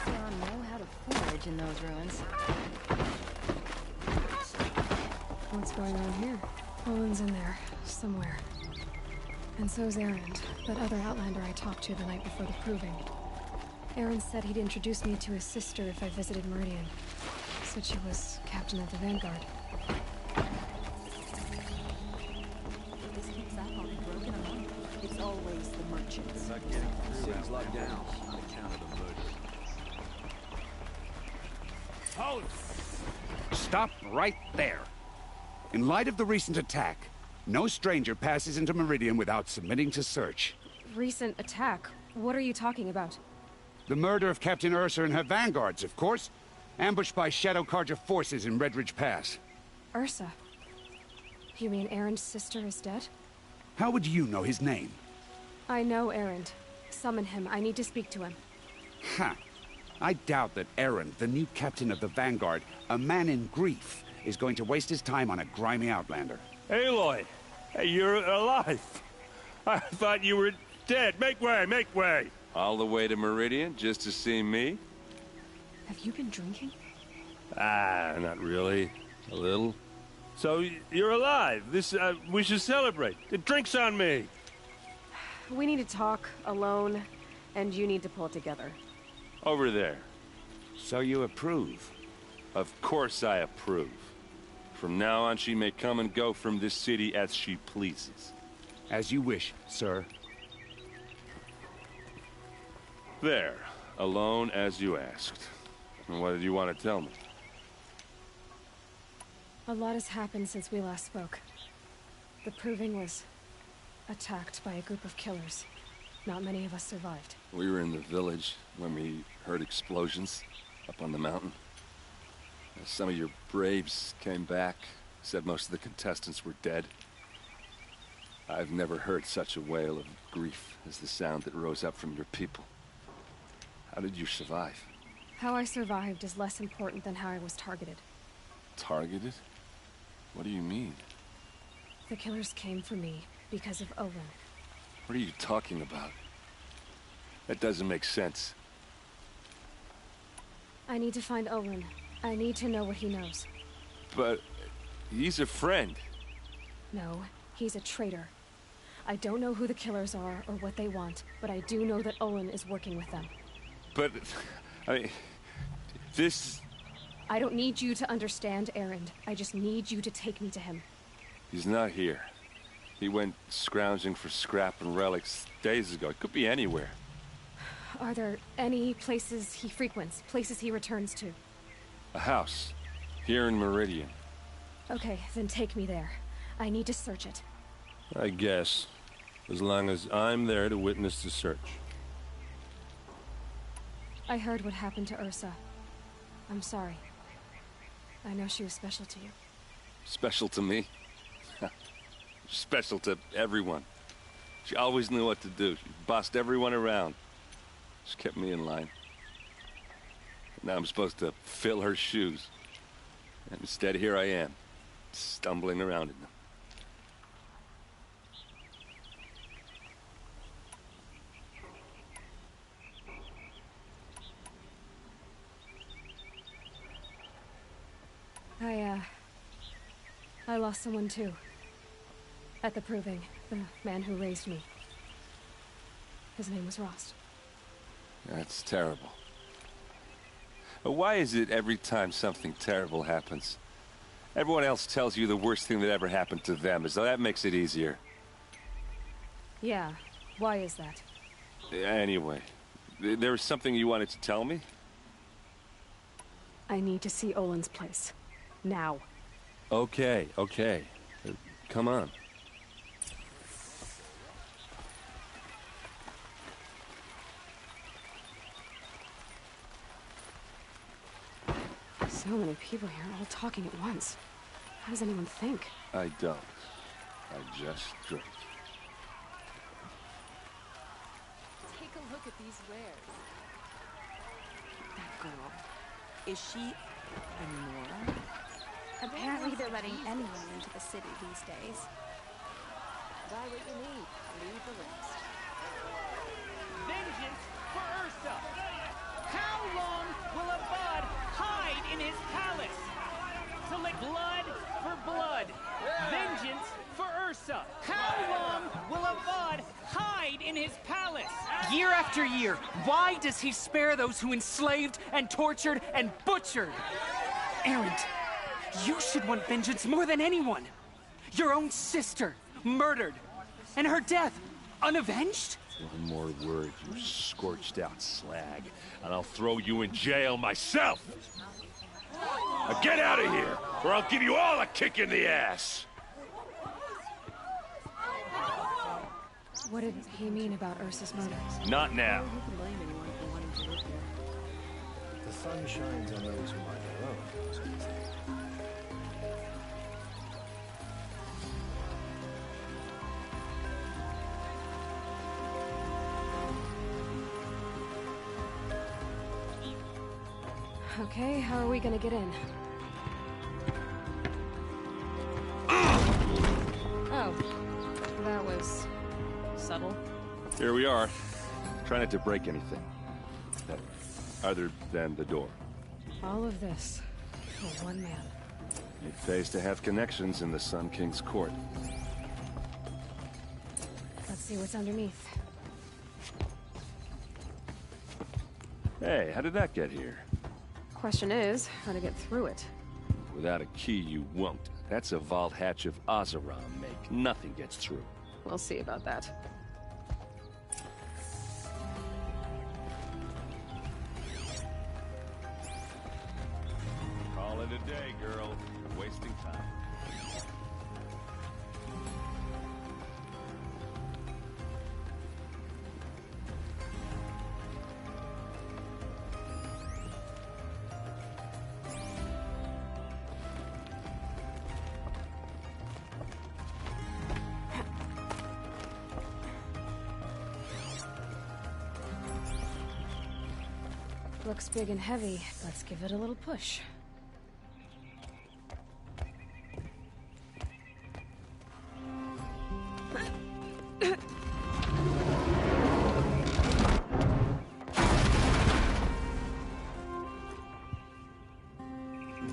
Saw know how to forage in those ruins. What's going on here? Owen's in there, somewhere. And so's Erend, that other Outlander I talked to the night before the proving. Erend said he'd introduce me to his sister if I visited Meridian. Said she was captain of the Vanguard. This keeps up on broken among. It's always the merchants. Not getting through. City's locked down on account of the murder. Halt! Stop right there. In light of the recent attack, no stranger passes into Meridian without submitting to search. Recent attack? What are you talking about? The murder of Captain Ursa and her vanguards, of course. Ambushed by Shadow Carja forces in Redridge Pass. Ursa? You mean Erend's sister is dead? How would you know his name? I know Erend. Summon him. I need to speak to him. Ha! I doubt that Erend, the new captain of the Vanguard, a man in grief, is going to waste his time on a grimy outlander. Aloy! Hey, you're alive! I thought you were dead. Make way, make way! All the way to Meridian just to see me? Have you been drinking? Ah, not really. A little. So, you're alive. We should celebrate. The drink's on me. We need to talk, alone, and you need to pull it together. Over there. So you approve? Of course I approve. From now on, she may come and go from this city as she pleases. As you wish, sir. There. Alone as you asked. And what did you want to tell me? A lot has happened since we last spoke. The Proving was attacked by a group of killers. Not many of us survived. We were in the village when we heard explosions up on the mountain. Some of your braves came back, said most of the contestants were dead. I've never heard such a wail of grief as the sound that rose up from your people. How did you survive? How I survived is less important than how I was targeted. Targeted? What do you mean? The killers came for me because of Owen. What are you talking about? That doesn't make sense. I need to find Owen. I need to know what he knows. But he's a friend. No, he's a traitor. I don't know who the killers are or what they want, but I do know that Owen is working with them. But, I mean, this... I don't need you to understand, Erend. I just need you to take me to him. He's not here. He went scrounging for scrap and relics days ago. It could be anywhere. Are there any places he frequents, places he returns to? A house. Here in Meridian. Okay, then take me there. I need to search it. I guess. As long as I'm there to witness the search. I heard what happened to Ursa. I'm sorry. I know she was special to you. Special to me? Special to everyone. She always knew what to do. She bossed everyone around. She kept me in line. Now I'm supposed to fill her shoes. And instead, here I am, stumbling around in them. I lost someone too. At the Proving, the man who raised me. His name was Rost. That's terrible. But why is it every time something terrible happens, everyone else tells you the worst thing that ever happened to them, as though that makes it easier? Yeah, why is that? Anyway, there was something you wanted to tell me? I need to see Olin's place. Now. Okay. Come on. So many people here, all talking at once. How does anyone think? I don't. I just drink. Take a look at these wares. That girl. Is she a moron? Apparently they're letting anyone into the city these days. Buy what you need. Leave the rest. Vengeance for Ursa! How long Blood for blood. Vengeance for Ursa. How long will Avad hide in his palace? Year after year, why does he spare those who enslaved and tortured and butchered? Erend, you should want vengeance more than anyone. Your own sister, murdered. And her death, unavenged? One more word, you scorched out slag, and I'll throw you in jail myself! Now get out of here, or I'll give you all a kick in the ass! What did he mean about Ursa's murder? Not now. Who can blame anyone for wanting to live here? The sun shines on those who mind their own, so to say. Okay, how are we gonna get in? Oh, that was subtle. Here we are. Try not to break anything. Other than the door. All of this for one man. It pays to have connections in the Sun King's court. Let's see what's underneath. Hey, how did that get here? Question is, how to get through it. Without a key, you won't. That's a vault hatch of Azeram make. Nothing gets through. We'll see about that. Call it a day, girl. Wasting time. Looks big and heavy. Let's give it a little push.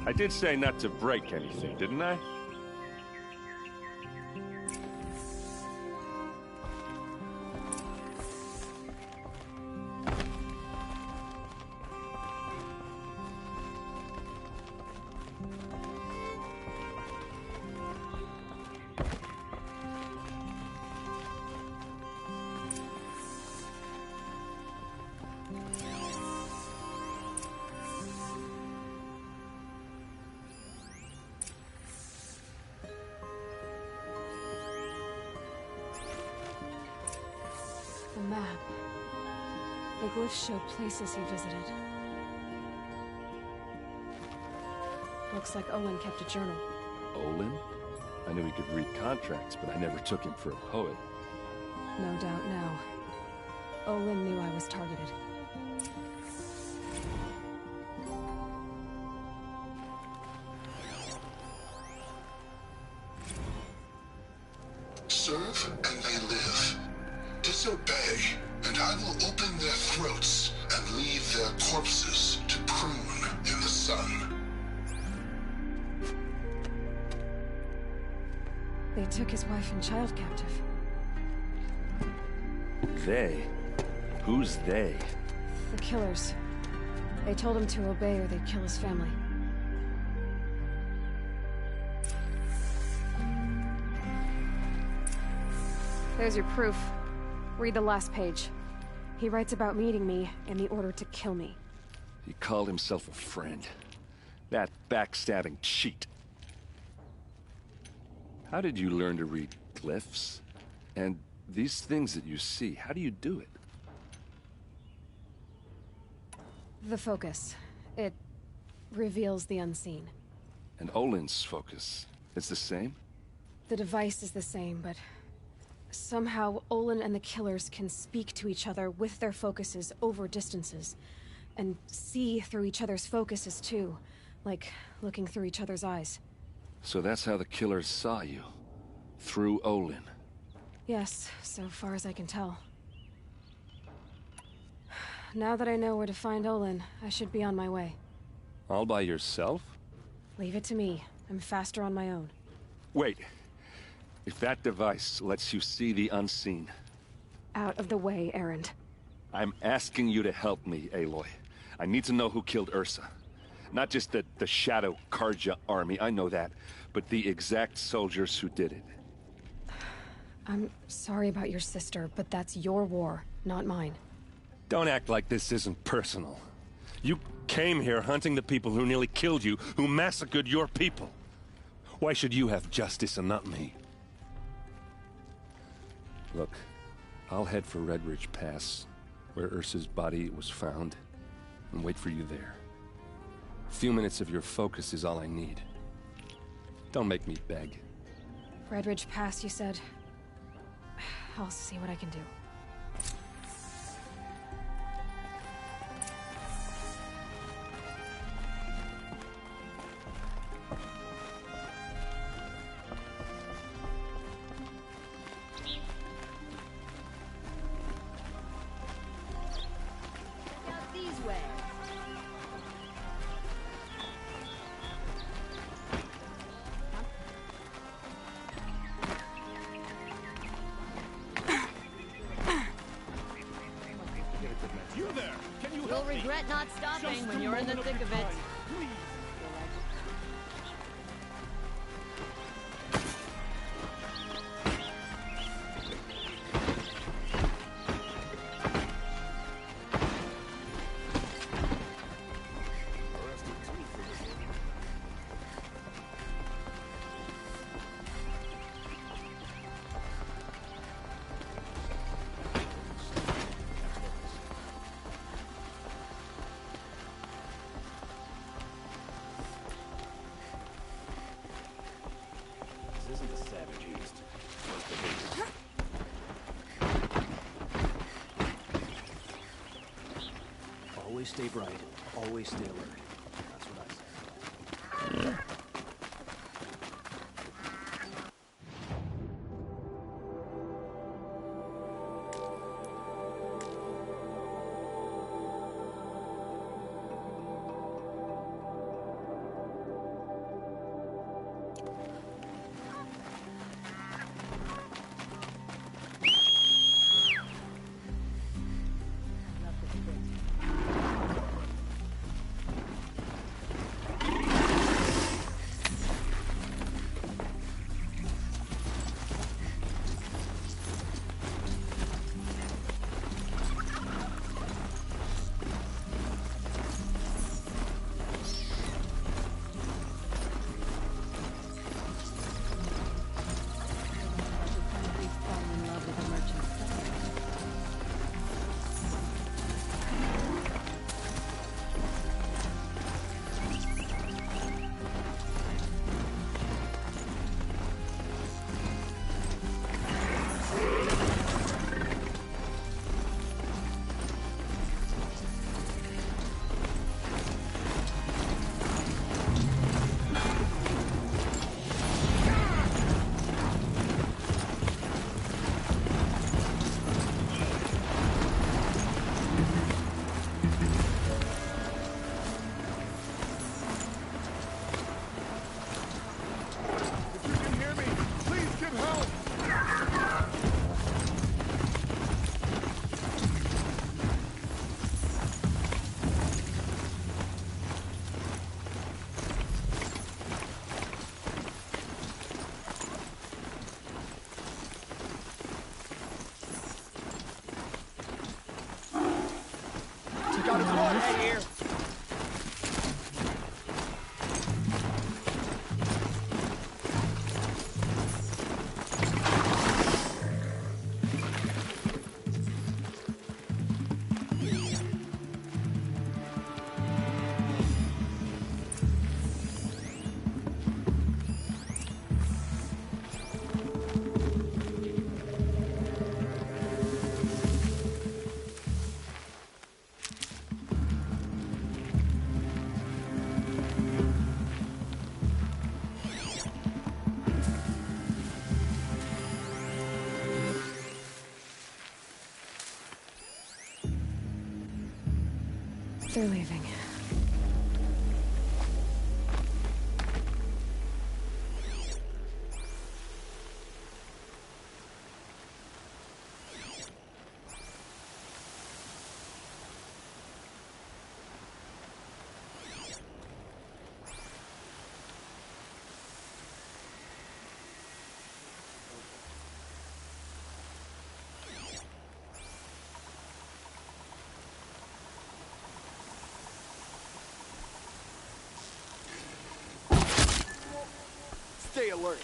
I did say not to break anything, didn't I? The map. The glyphs show places he visited. Looks like Olin kept a journal. Olin? I knew he could read contracts, but I never took him for a poet. No doubt now. Olin knew I was targeted. Serve and they live. Disobey, and I will open their throats and leave their corpses to prune in the sun. They took his wife and child captive. They? Who's they? The killers. They told him to obey or they'd kill his family. There's your proof. Read the last page. He writes about meeting me in the order to kill me. He called himself a friend. That backstabbing cheat. How did you learn to read glyphs? And these things that you see, how do you do it? The focus. It reveals the unseen. And Olin's focus, it's the same? The device is the same, but somehow Olin and the killers can speak to each other with their focuses over distances. And see through each other's focuses too. Like looking through each other's eyes. So that's how the killers saw you. Through Olin. Yes, so far as I can tell. Now that I know where to find Olin, I should be on my way. All by yourself? Leave it to me. I'm faster on my own. Wait. If that device lets you see the unseen... Out of the way, Erend. I'm asking you to help me, Aloy. I need to know who killed Ursa. Not just the Shadow Karja army, I know that, but the exact soldiers who did it. I'm sorry about your sister, but that's your war, not mine. Don't act like this isn't personal. You came here hunting the people who nearly killed you, who massacred your people. Why should you have justice and not me? Look, I'll head for Red Ridge Pass, where Ursa's body was found, and wait for you there. A few minutes of your focus is all I need. Don't make me beg. Red Ridge Pass, you said? I'll see what I can do. Out these way. You there! Can you You'll help me? regret not stopping Just when a you're in the moment of thick of your it. time, please. This isn't the Savage East. Always stay bright. Always stay alert. That's what I say. If you can hear me, please get help! Got his water here! They're leaving. Stay alert.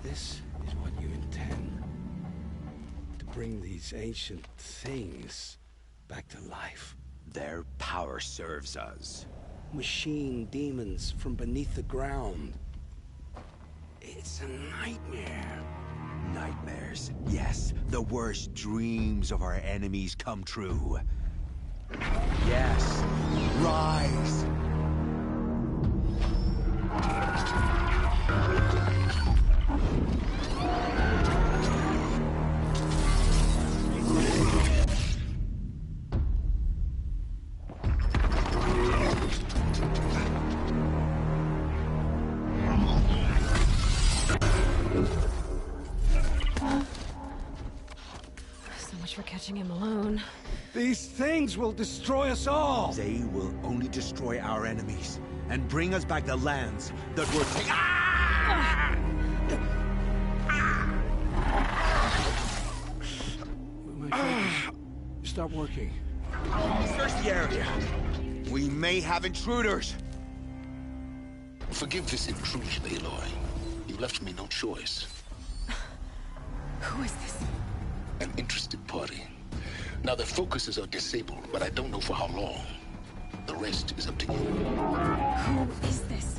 This is what you intend. To bring these ancient things back to life. Their power serves us. Machine demons from beneath the ground. It's a nightmare. Nightmares, yes. The worst dreams of our enemies come true. Yes. Rise! So much for catching him alone. These things will destroy us all! They will only destroy our enemies and bring us back the lands that were taken. Ah! My focus. Stop working. Search the area. We may have intruders. Forgive this intrusion, Aloy. You left me no choice. Who is this? An interested party. Now, their focuses are disabled, but I don't know for how long. The rest is up to you. Who is this?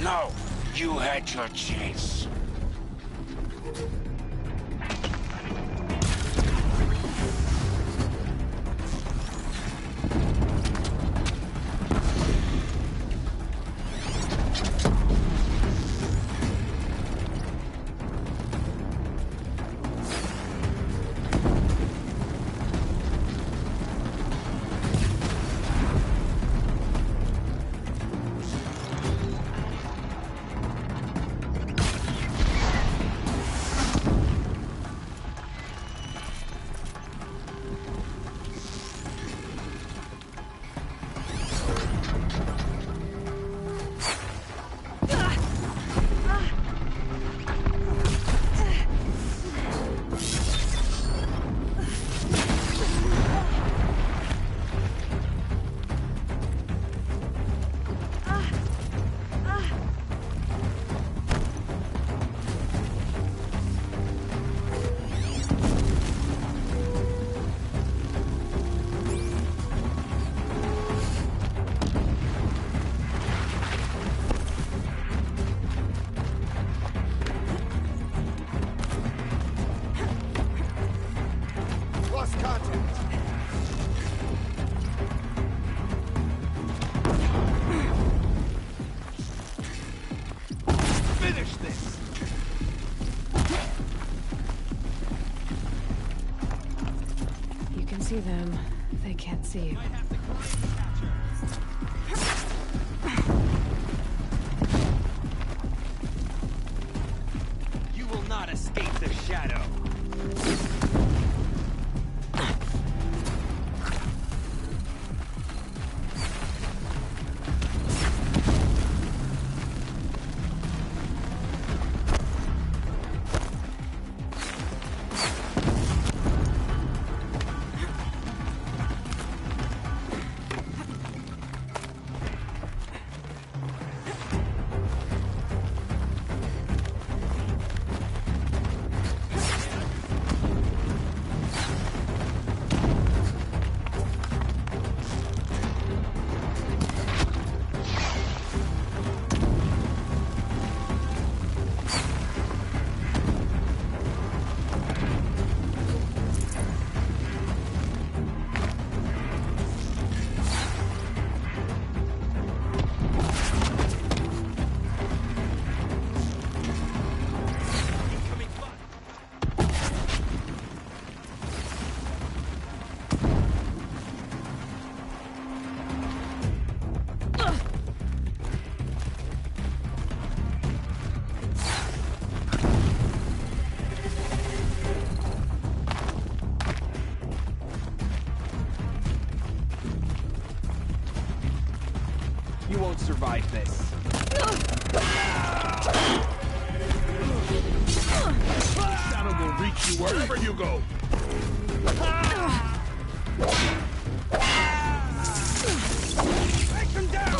No, you had your chance. see them, they can't see you. You will not escape the shadow. You won't survive this. Shadow will reach you wherever you go. Take them down!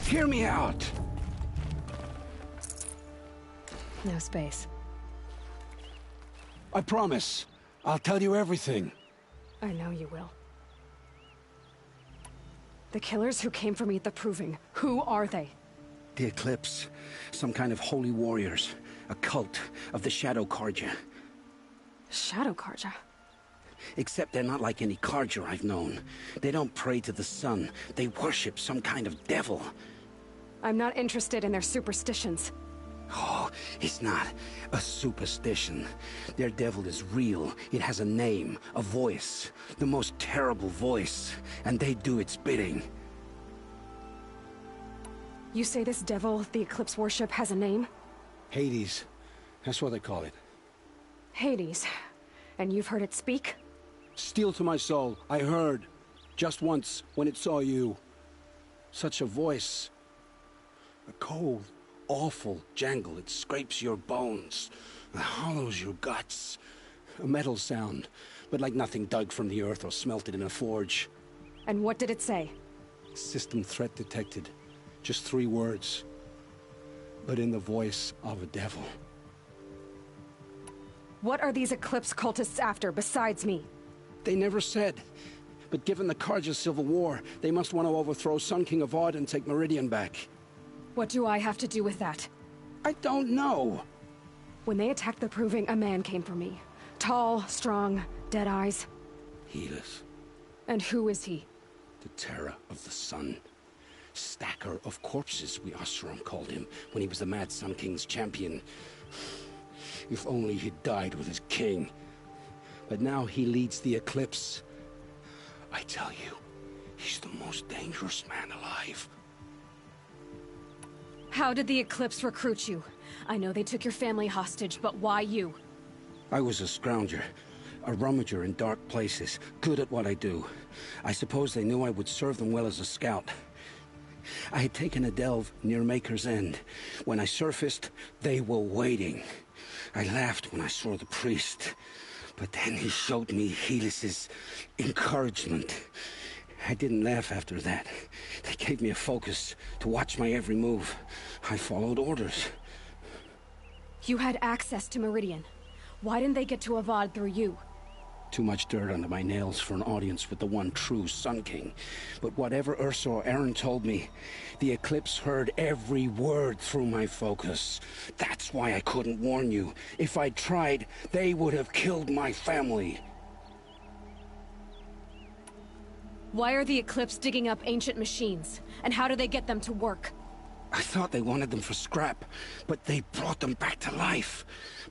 Hear me out. No space. I promise. I'll tell you everything. I know you will. The killers who came for me at the Proving, who are they? The Eclipse. Some kind of holy warriors. A cult of the Shadow Carja. Shadow Carja? Except they're not like any Carja I've known. They don't pray to the sun. They worship some kind of devil. I'm not interested in their superstitions. Oh, it's not a superstition. Their devil is real. It has a name, a voice. The most terrible voice. And they do its bidding. You say this devil the Eclipse worship has a name? Hades. That's what they call it. Hades. And you've heard it speak? Steel to my soul, I heard. Just once, when it saw you. Such a voice. A cold, awful jangle. It scrapes your bones. It hollows your guts. A metal sound, but like nothing dug from the earth or smelted in a forge. And what did it say? System threat detected. Just 3 words. But in the voice of a devil. What are these Eclipse cultists after, besides me? They never said. But given the Carja civil war, they must want to overthrow Sun King of Odd and take Meridian back. What do I have to do with that? I don't know. When they attacked the Proving, a man came for me. Tall, strong, dead eyes. Helis. And who is he? The terror of the sun. Stacker of corpses, we Oseram called him, when he was the Mad Sun King's champion. If only he'd died with his king. But now he leads the Eclipse. I tell you, he's the most dangerous man alive. How did the Eclipse recruit you? I know they took your family hostage, but why you? I was a scrounger, A rummager in dark places, good at what I do. I suppose they knew I would serve them well as a scout. I had taken a delve near Maker's End. When I surfaced, they were waiting. I laughed when I saw the priest, but then he showed me Helis's encouragement. I didn't laugh after that. They gave me a focus to watch my every move. I followed orders. You had access to Meridian. Why didn't they get to Avad through you? Too much dirt under my nails for an audience with the one true Sun King. But whatever Ursa or Aaron told me, the Eclipse heard every word through my focus. That's why I couldn't warn you. If I'd tried, they would have killed my family. Why are the Eclipse digging up ancient machines? And how do they get them to work? I thought they wanted them for scrap, but they brought them back to life.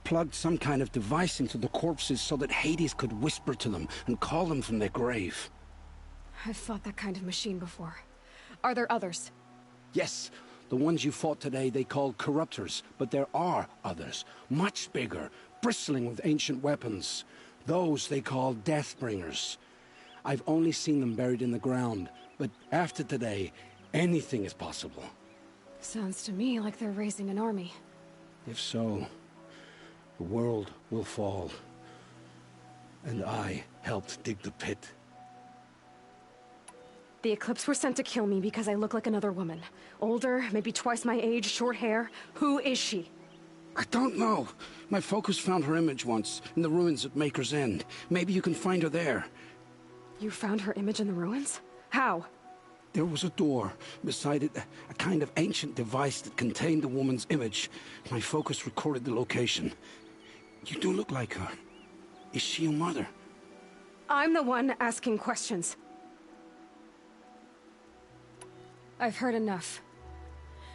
Plugged some kind of device into the corpses so that Hades could whisper to them and call them from their grave. I've fought that kind of machine before. Are there others? Yes, the ones you fought today they called corruptors, but there are others, much bigger, bristling with ancient weapons. Those they call Deathbringers. I've only seen them buried in the ground, but after today, anything is possible. Sounds to me like they're raising an army. If so, the world will fall. And I helped dig the pit. The Eclipse were sent to kill me because I look like another woman. Older, maybe twice my age, short hair. Who is she? I don't know. My focus found her image once, in the ruins at Maker's End. Maybe you can find her there. You found her image in the ruins? How? There was a door. Beside it, a kind of ancient device that contained the woman's image. My focus recorded the location. You do look like her. Is she your mother? I'm the one asking questions. I've heard enough.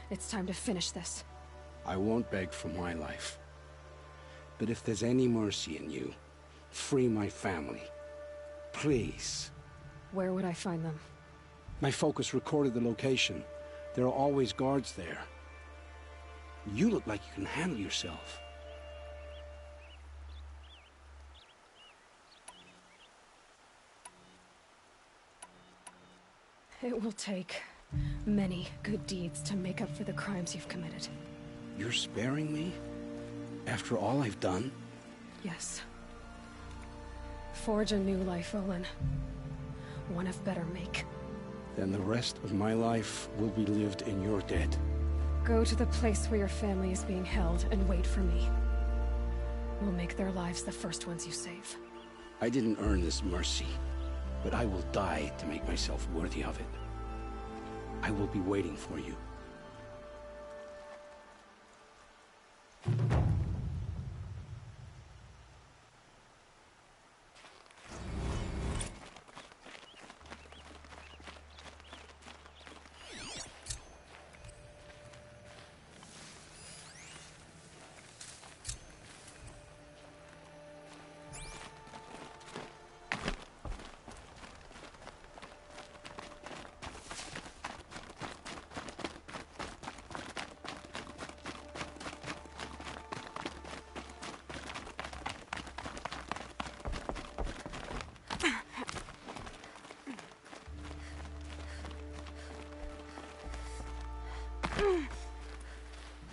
It's time to finish this. I won't beg for my life. But if there's any mercy in you, free my family. Please. Where would I find them? My focus recorded the location. There are always guards there. You look like you can handle yourself. It will take many good deeds to make up for the crimes you've committed. You're sparing me? After all I've done? Yes. Forge a new life, Olin. One of better make. Then the rest of my life will be lived in your debt. Go to the place where your family is being held and wait for me. We'll make their lives the first ones you save. I didn't earn this mercy, but I will die to make myself worthy of it. I will be waiting for you.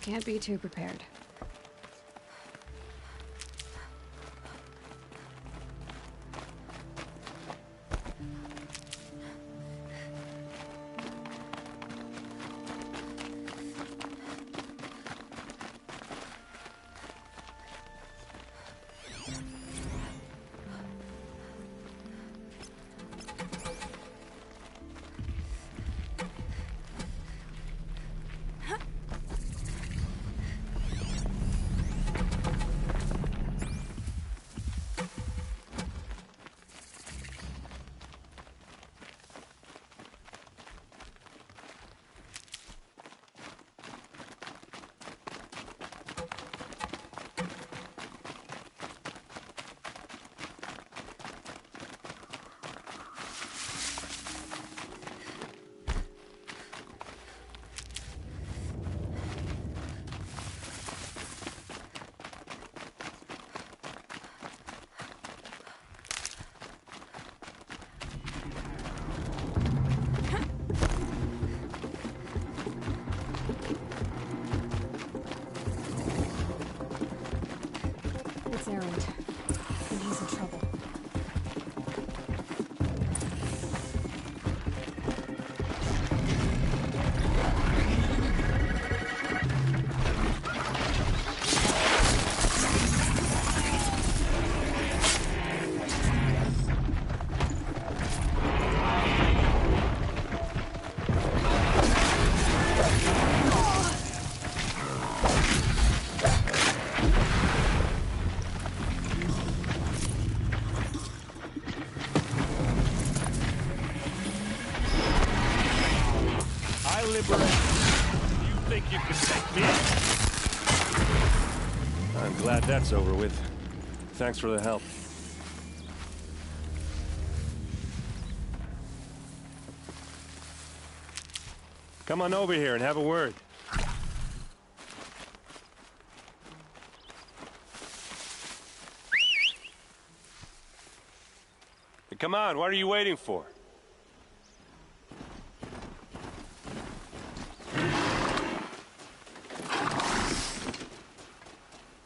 Can't be too prepared. You think you can take me? I'm glad that's over with. Thanks for the help. Come on over here and have a word. Hey, come on, what are you waiting for?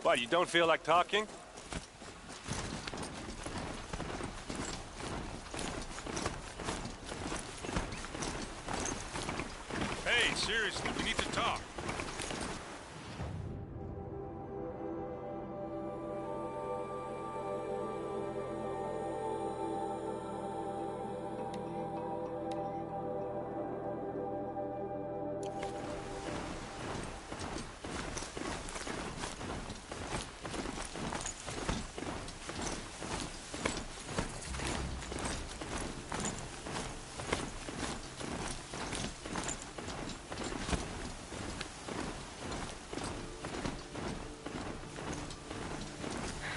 What, you don't feel like talking? Hey, seriously, we need to talk.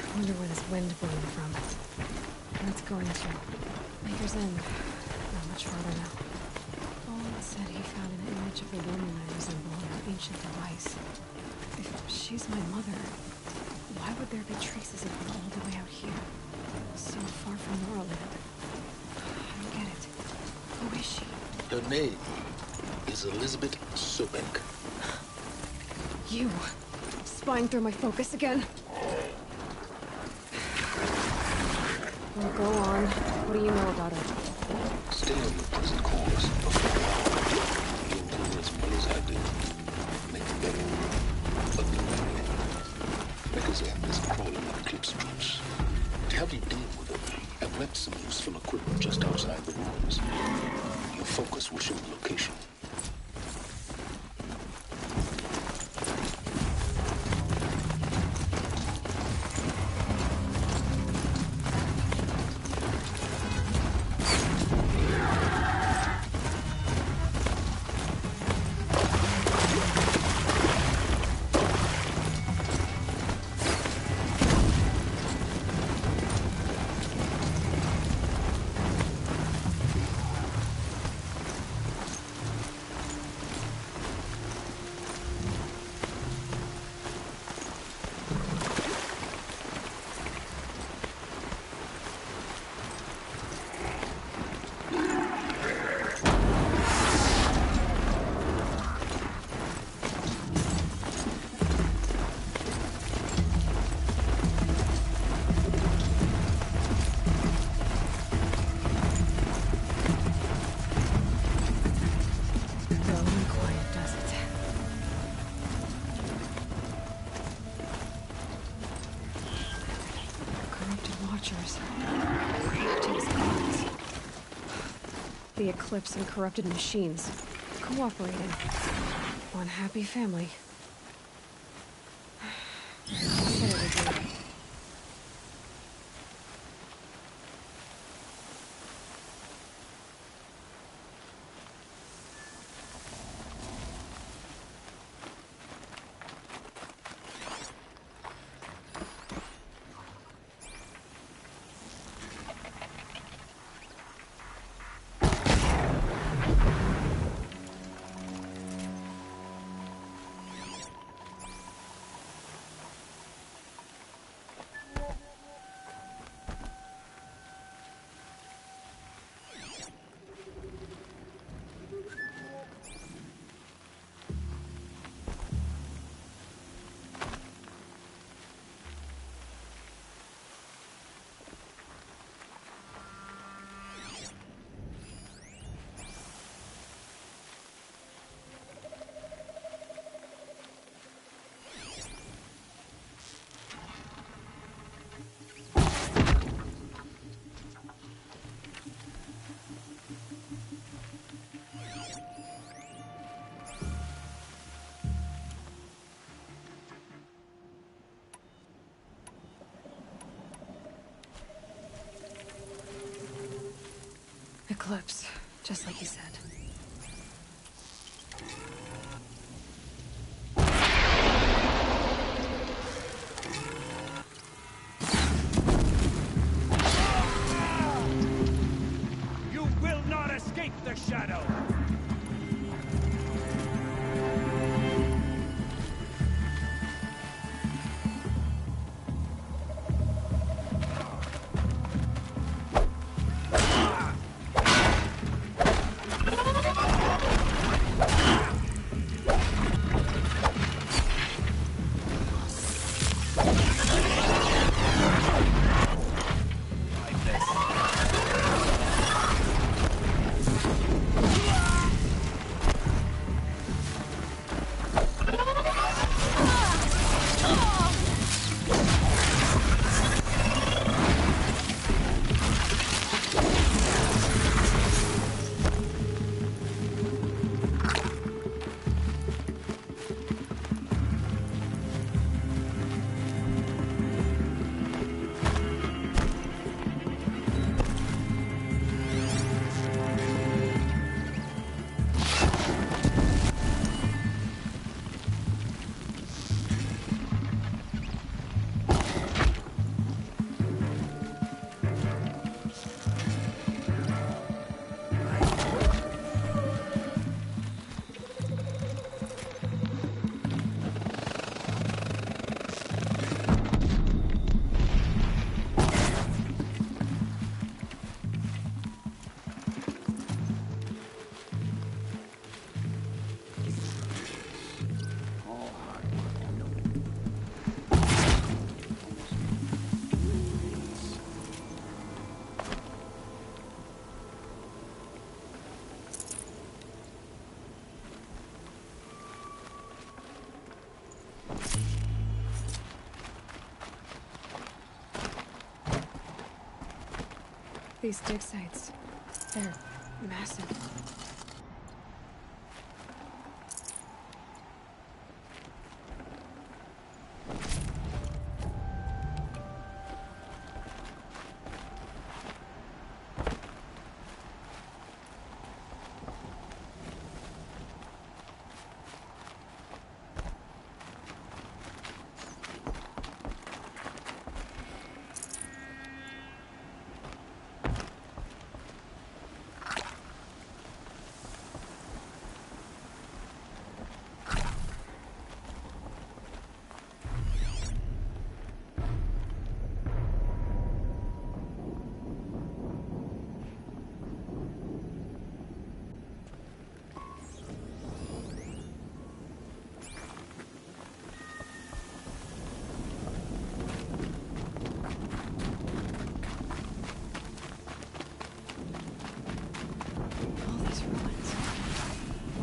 I wonder where this wind blowing from. Where it's going to. Maker's End. Not much farther now. Owen said he found an image of the woman I resemble on an ancient device. If she's my mother, why would there be traces of her all the way out here? So far from Norland. I don't get it. Who is she? Her name is Elizabeth Sobek. You! Spying through my focus again? Well, go on. What do you know about her? Stay on your present course. You'll do as well as I do. Make a better world, a new man. Maker's End is crawling with eclipse troops. To help you deal with them, I've left some useful equipment just outside the ruins. Your focus will show the location. The Eclipse and corrupted machines. Cooperating. One happy family. What do we do? Eclipse, just like you said. shadow! These dig sites, they're massive.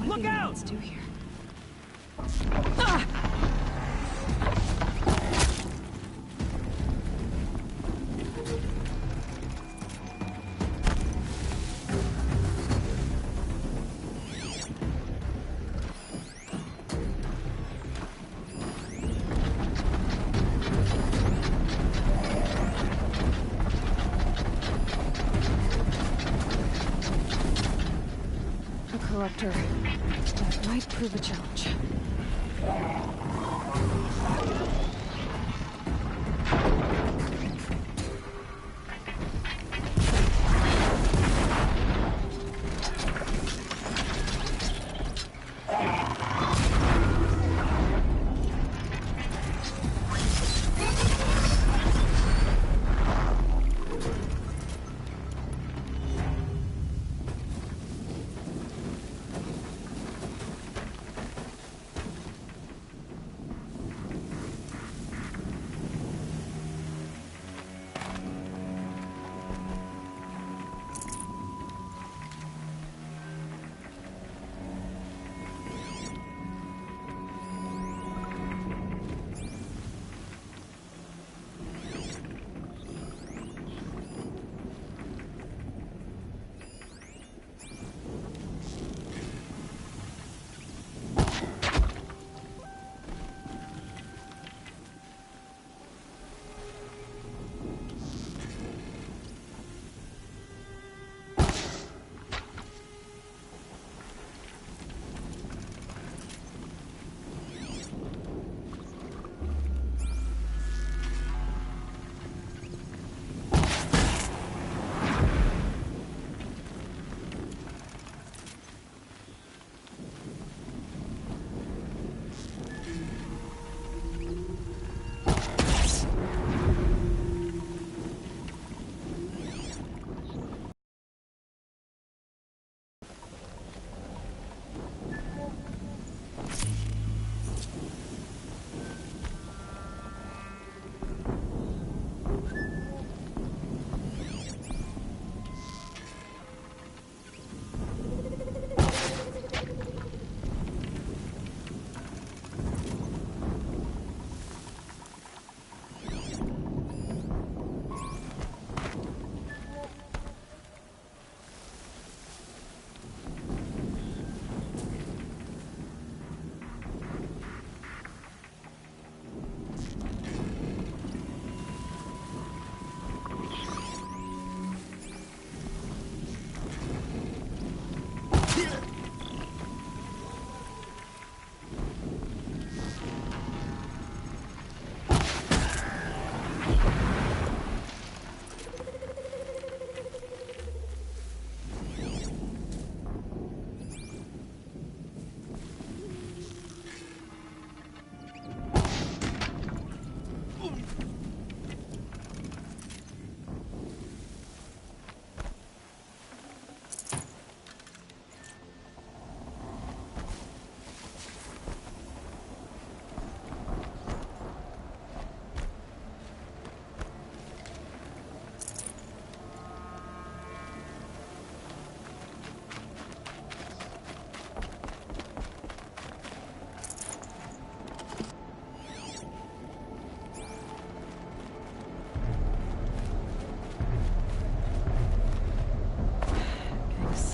Look out! Do here. A corruptor. That might prove a challenge.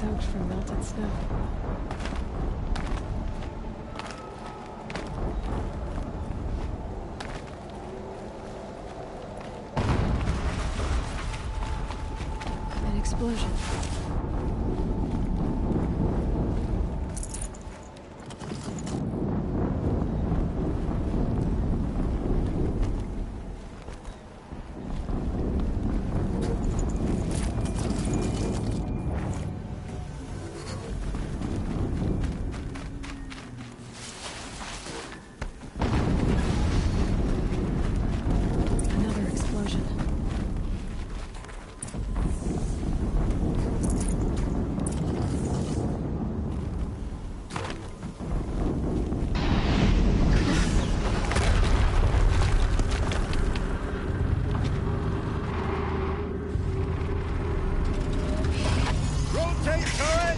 soaked from melted snow. An explosion. Another explosion. Rotate turret!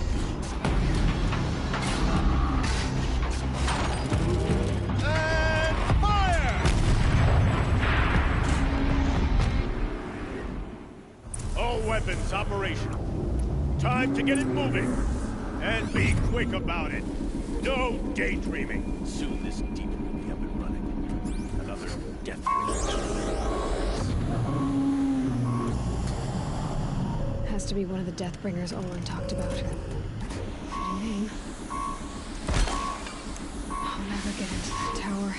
And fire! All weapons operational. Time to get it moving. And be quick about it. No daydreaming. Soon this demon will be up and running. Another death. Has to be one of the Deathbringers Olin talked about. Pretty name. I'll never get into that tower.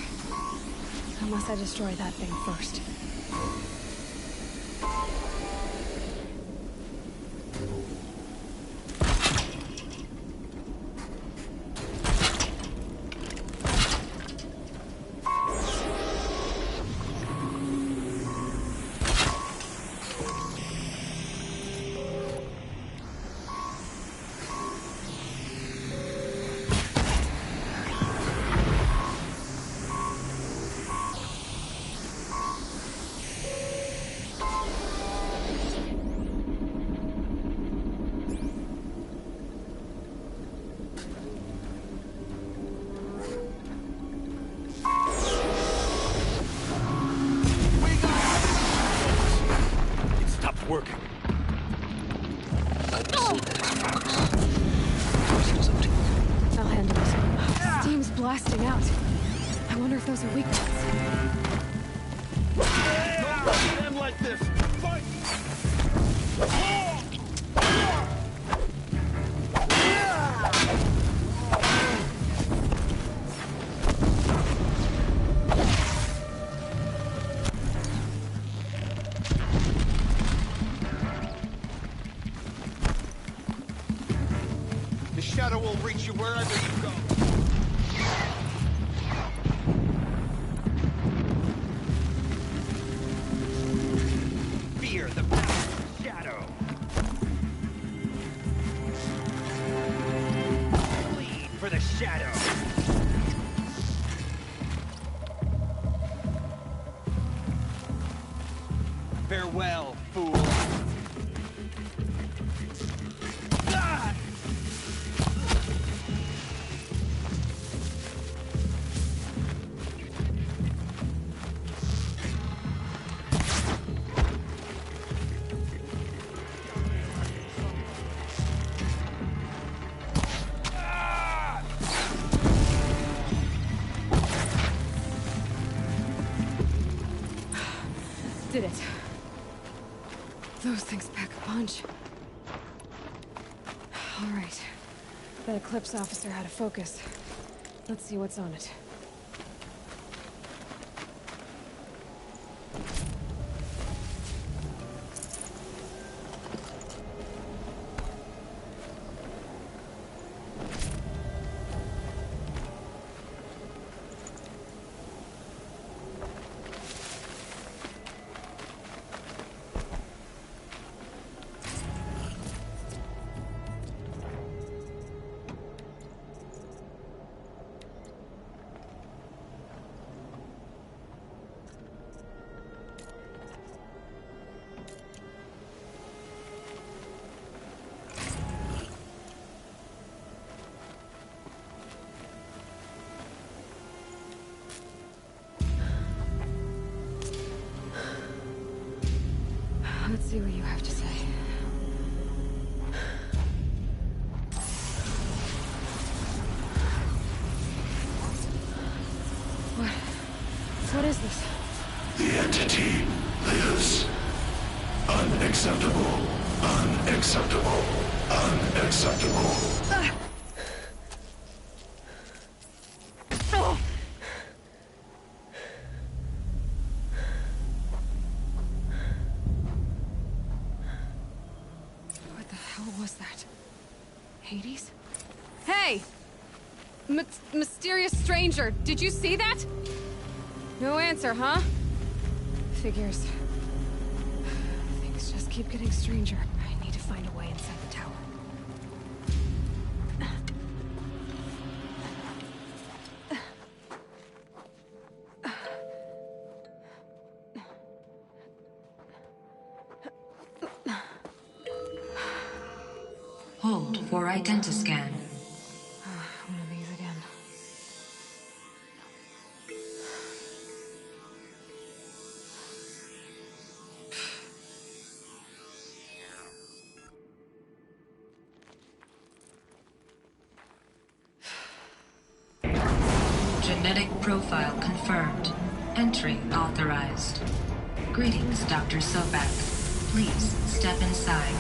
Unless I destroy that thing first. It stopped working. I can see that, Marcus. Rest is up to you. I'll handle it. Steam's blasting out. I wonder if those are weak points. Don't let them like this! Fight! The shadow will reach you wherever you go. Fear the power of the shadow. Bleed for the shadow. Farewell, fool. Ah! Did it. Those things pack a punch. All right. That Eclipse officer had a focus. Let's see what's on it. Let's see what you have to say. Unacceptable. Unacceptable. What the hell was that? Hades? Hey! Mysterious stranger, did you see that? No answer, huh? Figures. Things just keep getting stranger. I need to find a way inside the tower. Hold for identiscan. One of these again. Genetic profile confirmed. Entry authorized. Greetings, Dr. Sobek. Please step inside.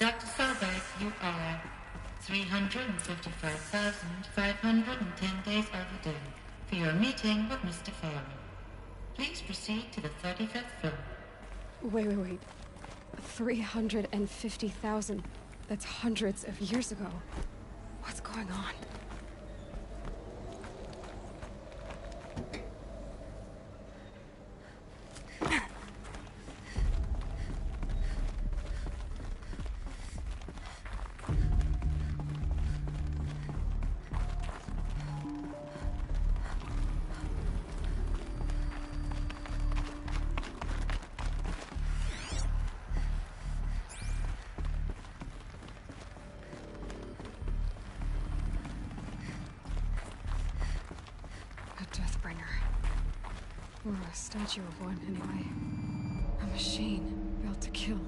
Dr. Sobek, you are 355,510 days overdue for your meeting with Mr. Farrell. Please proceed to the 35th floor. Wait. 350,000. That's hundreds of years ago. What's going on? Or a statue of one, anyway. A machine built to kill.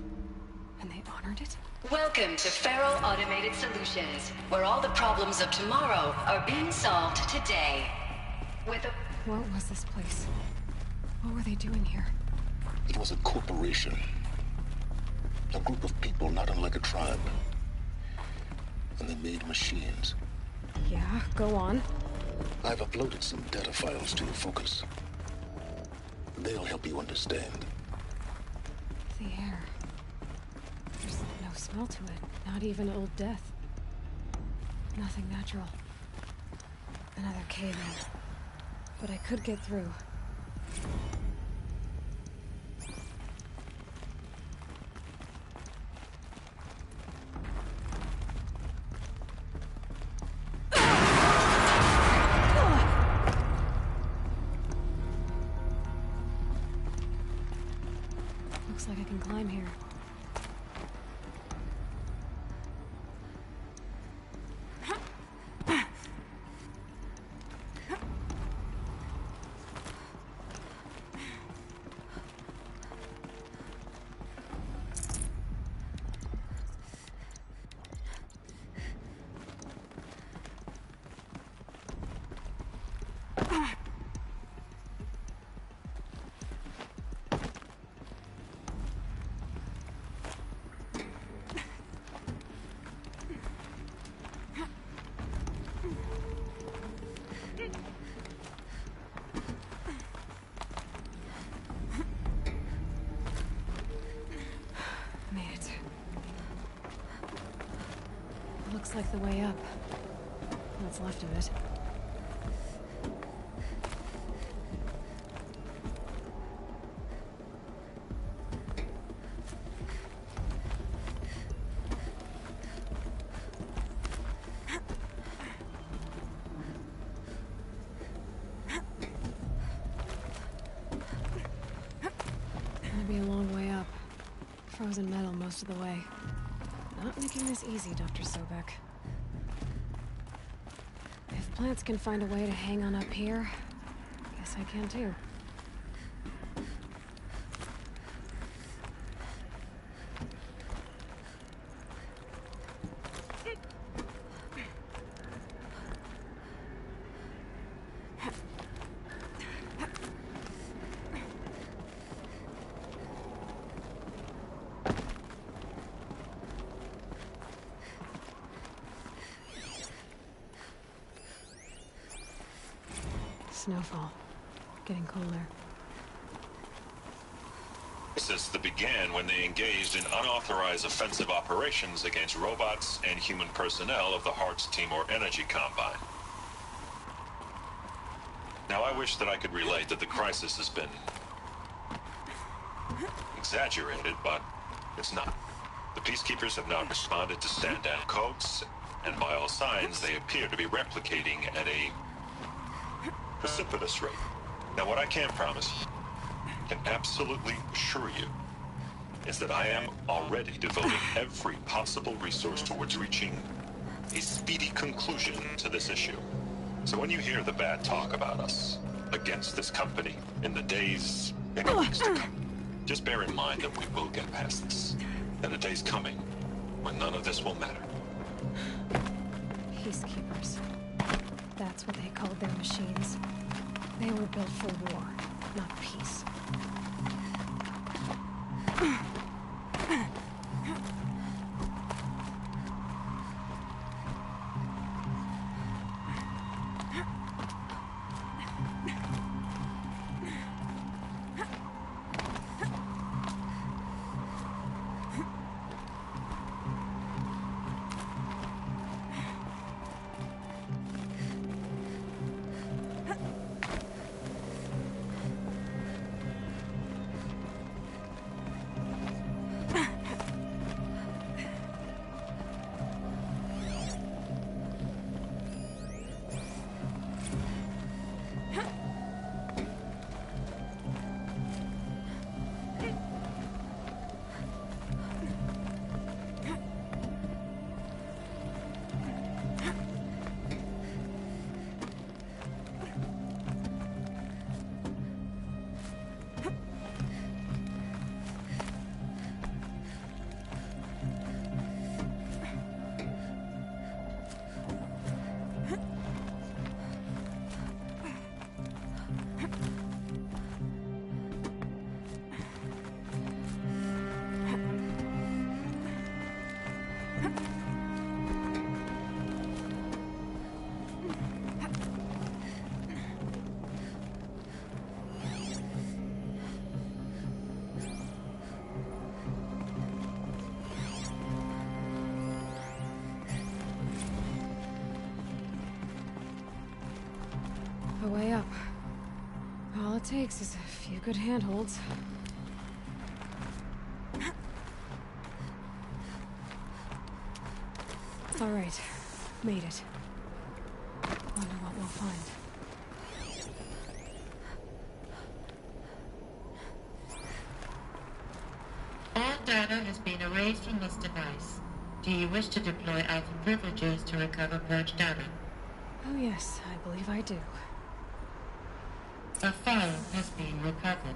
And they honored it? Welcome to Feral Automated Solutions, where all the problems of tomorrow are being solved today. What was this place? What were they doing here? It was a corporation. A group of people not unlike a tribe. And they made machines. Yeah, go on. I've uploaded some data files to your focus. They'll help you understand. The air. There's no smell to it. Not even old death. Nothing natural. Another cave-in. But I could get through. Looks like I can climb here. Looks like the way up. What's left of it. Gonna be a long way up. Frozen metal most of the way. not making this easy, Dr. Sobek. If plants can find a way to hang on up here, guess I can too. Snowfall. Getting colder. Since the began when they engaged in unauthorized offensive operations against robots and human personnel of the Hearts Timor Energy Combine. Now I wish that I could relate that the crisis has been exaggerated, but it's not. The peacekeepers have now responded to stand-down codes, and by all signs they appear to be replicating at a precipitous rate. Now what I can promise, can absolutely assure you, is that I am already devoting every possible resource towards reaching a speedy conclusion to this issue. So when you hear the bad talk about us against this company in the days, maybe weeks to come, just bear in mind that we will get past this. And a day's coming when none of this will matter. Peacekeepers. That's what they called their machines. They were built for war, not peace. A way up. All it takes is a few good handholds. All right. Made it. Wonder what we'll find. All data has been erased from this device. Do you wish to deploy Alpha privileges to recover purged data? Oh yes, I believe I do. A file has been recovered.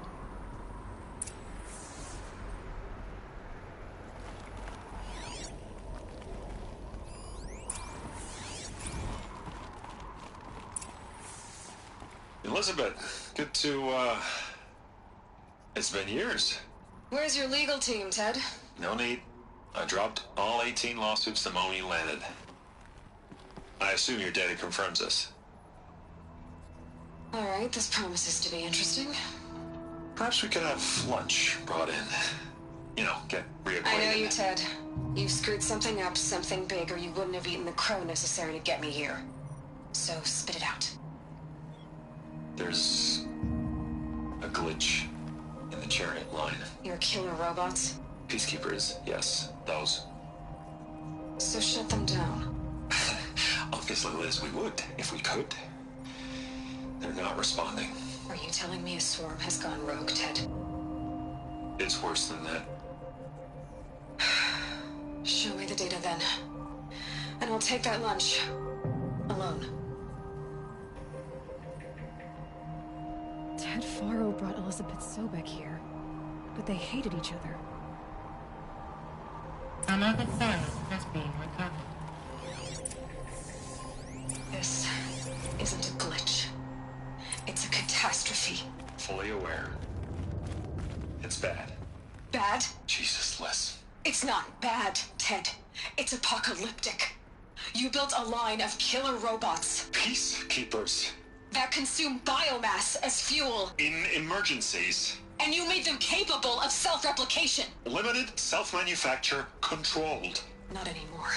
Elizabeth, good to, it's been years. Where's your legal team, Ted? No need. I dropped all 18 lawsuits the moment you landed. I assume your data confirms this. All right, this promises to be interesting. Perhaps we could have lunch brought in. You know, get reacquainted. I know you, Ted. You screwed something up, something big, or you wouldn't have eaten the crow necessary to get me here. So spit it out. There's a glitch in the chariot line. Your killer robots? Peacekeepers, yes, those. So shut them down. Obviously, Liz, we would, if we could. They're not responding. Are you telling me a swarm has gone rogue, Ted? It's worse than that. Show me the data then. And I'll take that lunch. Alone. Ted Faro brought Elizabeth Sobek here, but they hated each other. Another file has been recovered. This isn't a glitch. It's a catastrophe. Fully aware. It's bad. Bad? Jesus, Liz. It's not bad, Ted. It's apocalyptic. You built a line of killer robots. Peacekeepers. That consume biomass as fuel. In emergencies. And you made them capable of self-replication. Limited, self-manufacture, controlled. Not anymore.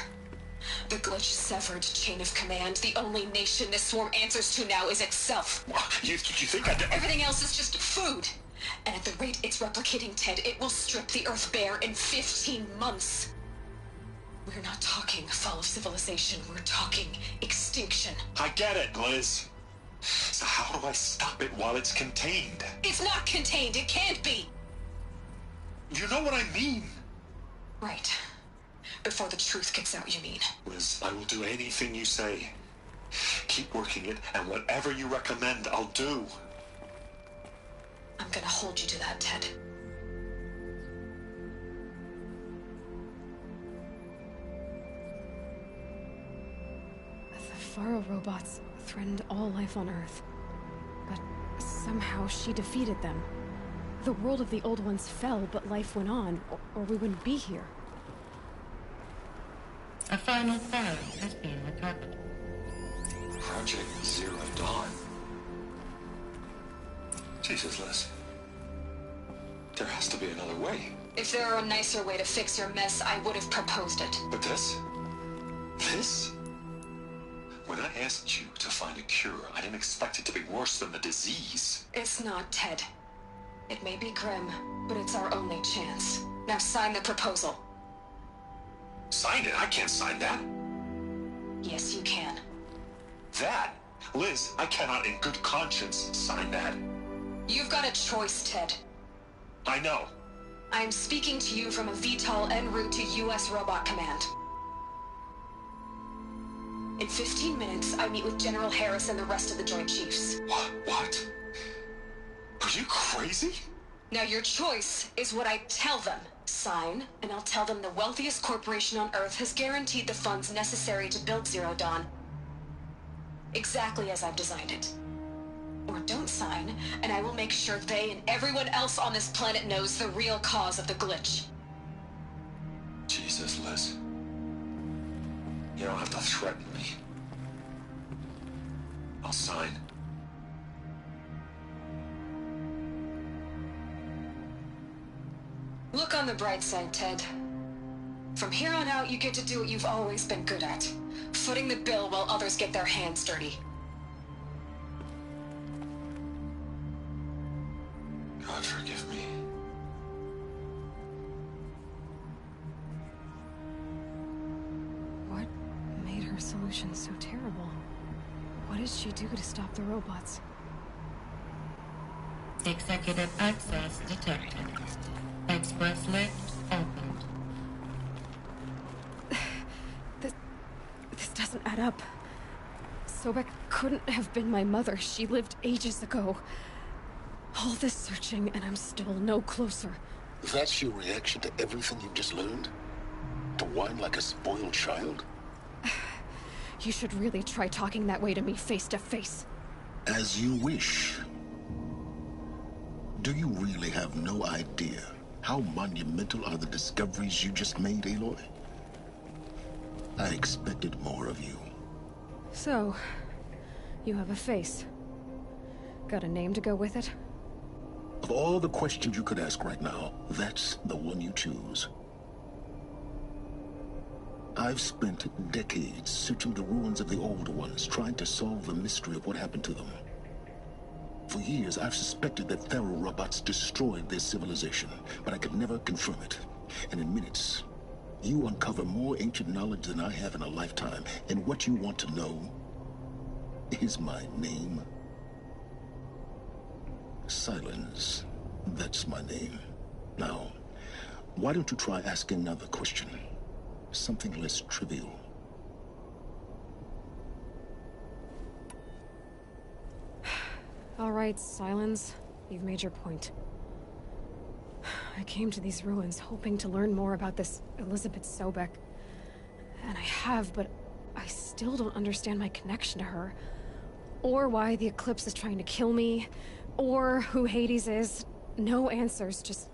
The glitch severed chain of command. The only nation this swarm answers to now is itself. You think I did? Everything else is just food. And at the rate it's replicating, Ted, it will strip the Earth bare in 15 months. We're not talking fall of civilization. We're talking extinction. I get it, Liz. So how do I stop it while it's contained? It's not contained. It can't be. You know what I mean. Right. Before the truth gets out, you mean? Liz, I will do anything you say. Keep working it, and whatever you recommend, I'll do. I'm gonna hold you to that, Ted. The Faro robots threatened all life on Earth. But somehow she defeated them. The world of the old ones fell, but life went on, or we wouldn't be here. A final file has been recovered. Project Zero Dawn. Jesus, Liz. There has to be another way. If there were a nicer way to fix your mess, I would have proposed it. But this? This? When I asked you to find a cure, I didn't expect it to be worse than the disease. It's not, Ted. It may be grim, but it's our only chance. Now sign the proposal. Sign it? I can't sign that. Yes, you can. That? Liz, I cannot in good conscience sign that. You've got a choice, Ted. I know. I am speaking to you from a VTOL en route to U.S. Robot Command. In 15 minutes, I meet with General Harris and the rest of the Joint Chiefs. What? Are you crazy? Now your choice is what I tell them. Sign, and I'll tell them the wealthiest corporation on Earth has guaranteed the funds necessary to build Zero Dawn. Exactly as I've designed it. Or don't sign, and I will make sure they and everyone else on this planet knows the real cause of the glitch. Jesus, Liz. You don't have to threaten me. I'll sign. Look on the bright side, Ted. From here on out, you get to do what you've always been good at. Footing the bill while others get their hands dirty. God forgive me. What made her solution so terrible? What did she do to stop the robots? Executive access detected. Express lift opened. This doesn't add up. Sobek couldn't have been my mother. She lived ages ago. All this searching, and I'm still no closer. That's your reaction to everything you've just learned? To whine like a spoiled child? You should really try talking that way to me face to face. As you wish. Do you really have no idea how monumental are the discoveries you just made, Aloy? I expected more of you. So, you have a face. Got a name to go with it? Of all the questions you could ask right now, that's the one you choose. I've spent decades searching the ruins of the old ones, trying to solve the mystery of what happened to them. For years, I've suspected that Faro robots destroyed their civilization, but I could never confirm it. And in minutes, you uncover more ancient knowledge than I have in a lifetime, and what you want to know is my name. Silence. That's my name. Now, why don't you try asking another question? something less trivial. All right, Silence. You've made your point. I came to these ruins hoping to learn more about this Elizabeth Sobek. And I have, but I still don't understand my connection to her. Or why the Eclipse is trying to kill me. Or who Hades is. No answers, just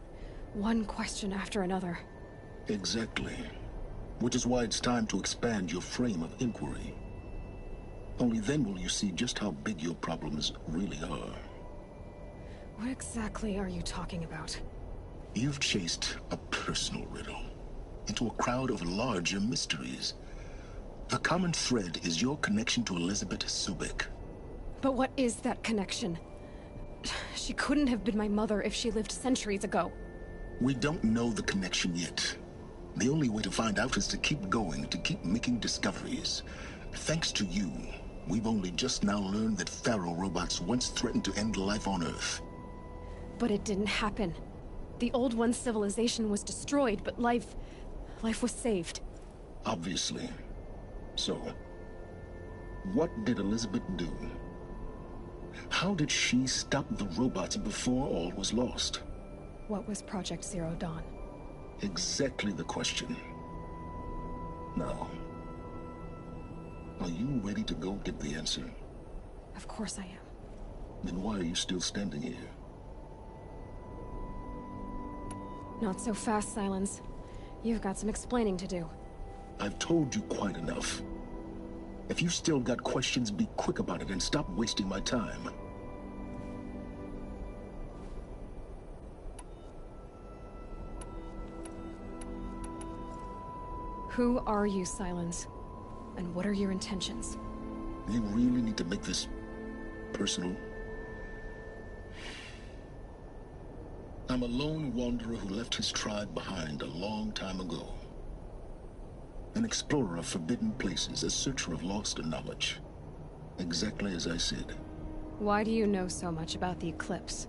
one question after another. Exactly. Which is why it's time to expand your frame of inquiry. Only then will you see just how big your problems really are. What exactly are you talking about? You've chased a personal riddle into a crowd of larger mysteries. The common thread is your connection to Elizabeth Sobek. But what is that connection? She couldn't have been my mother if she lived centuries ago. We don't know the connection yet. The only way to find out is to keep going, to keep making discoveries. Thanks to you, we've only just now learned that Pharaoh robots once threatened to end life on Earth. But it didn't happen. The Old One's civilization was destroyed, but life was saved. Obviously. So, what did Elizabeth do? How did she stop the robots before all was lost? What was Project Zero Dawn? Exactly the question. Now, are you ready to go get the answer? Of course I am. Then why are you still standing here? Not so fast, Silence. You've got some explaining to do. I've told you quite enough. If you've still got questions, be quick about it and stop wasting my time. Who are you, Silence? And what are your intentions? You really need to make this personal? I'm a lone wanderer who left his tribe behind a long time ago. An explorer of forbidden places, a searcher of lost knowledge. Exactly as I said. Why do you know so much about the Eclipse?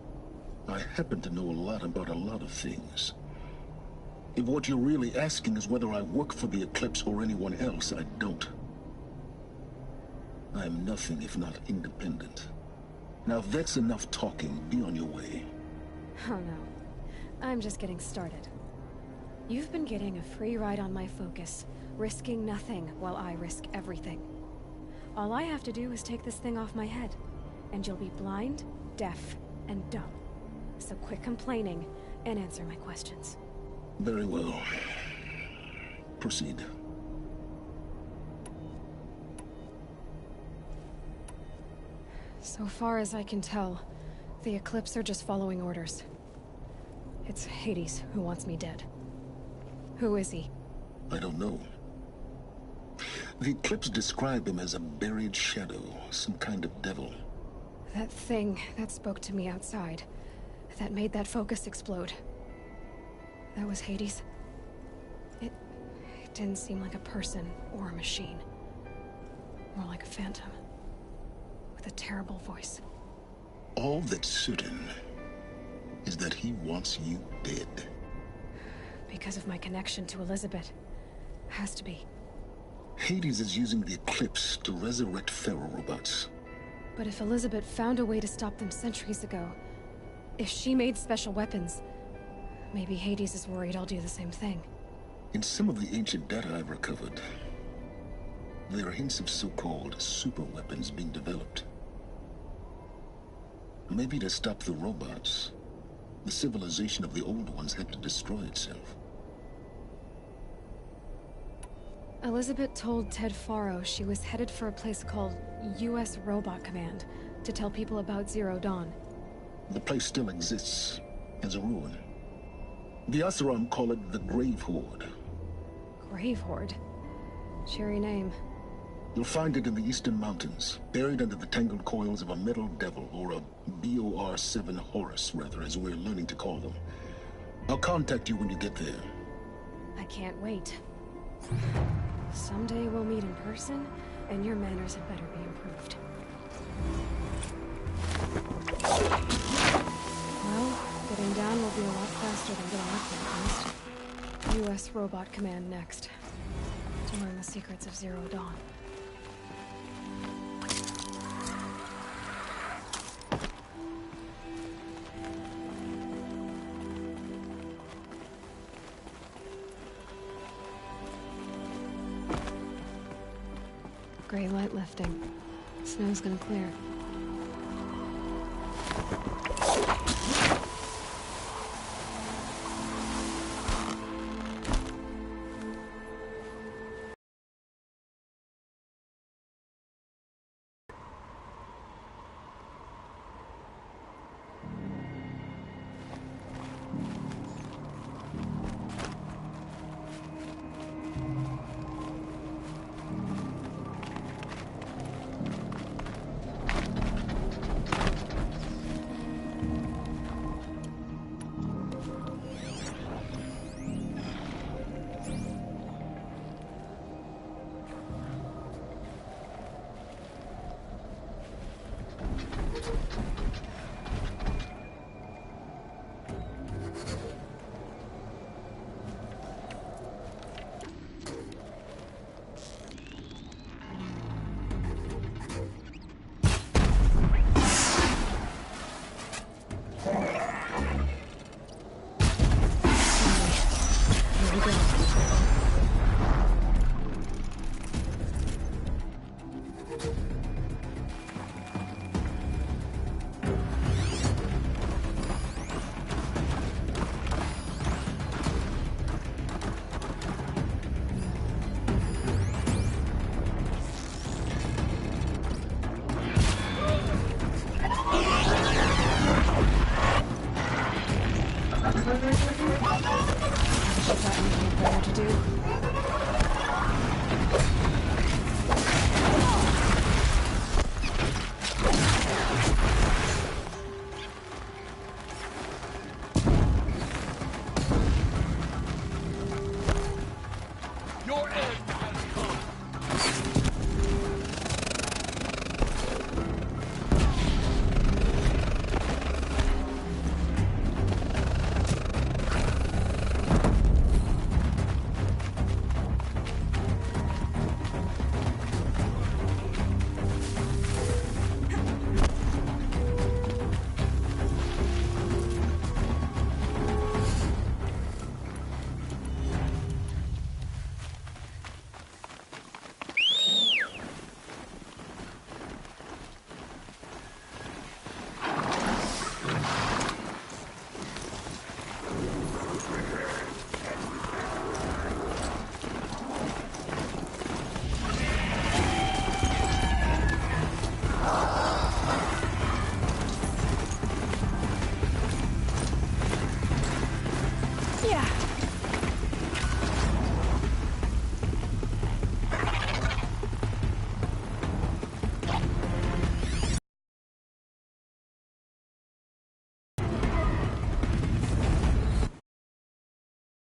I happen to know a lot about a lot of things. If what you're really asking is whether I work for the Eclipse or anyone else, I don't. I am nothing if not independent. Now, if that's enough talking, be on your way. Oh no. I'm just getting started. You've been getting a free ride on my focus, risking nothing while I risk everything. All I have to do is take this thing off my head, and you'll be blind, deaf, and dumb. So quit complaining and answer my questions. Very well. Proceed. So far as I can tell, the Eclipse are just following orders. It's Hades who wants me dead. Who is he? I don't know. The Eclipse describe him as a buried shadow, some kind of devil. That thing that spoke to me outside, that made that focus explode. That was Hades. It didn't seem like a person or a machine. More like a phantom. With a terrible voice. All that's certain is that he wants you dead. Because of my connection to Elizabeth. Has to be. Hades is using the Eclipse to resurrect Pharaoh robots. But if Elizabeth found a way to stop them centuries ago, if she made special weapons, maybe Hades is worried I'll do the same thing. In some of the ancient data I've recovered, there are hints of so-called super weapons being developed. Maybe to stop the robots, the civilization of the old ones had to destroy itself. Elizabeth told Ted Faro she was headed for a place called U.S. Robot Command to tell people about Zero Dawn. The place still exists as a ruin. The Asuram call it the Grave Horde. Grave Horde? Cheery name. You'll find it in the eastern mountains, buried under the tangled coils of a metal devil, or a BOR-7 Horus, rather, as we're learning to call them. I'll contact you when you get there. I can't wait. Someday we'll meet in person, and your manners had better be improved. Well, getting down will be a lot faster than getting up there, at least. U.S. Robot Command next. the secrets of Zero Dawn. Gray light lifting. Snow's gonna clear.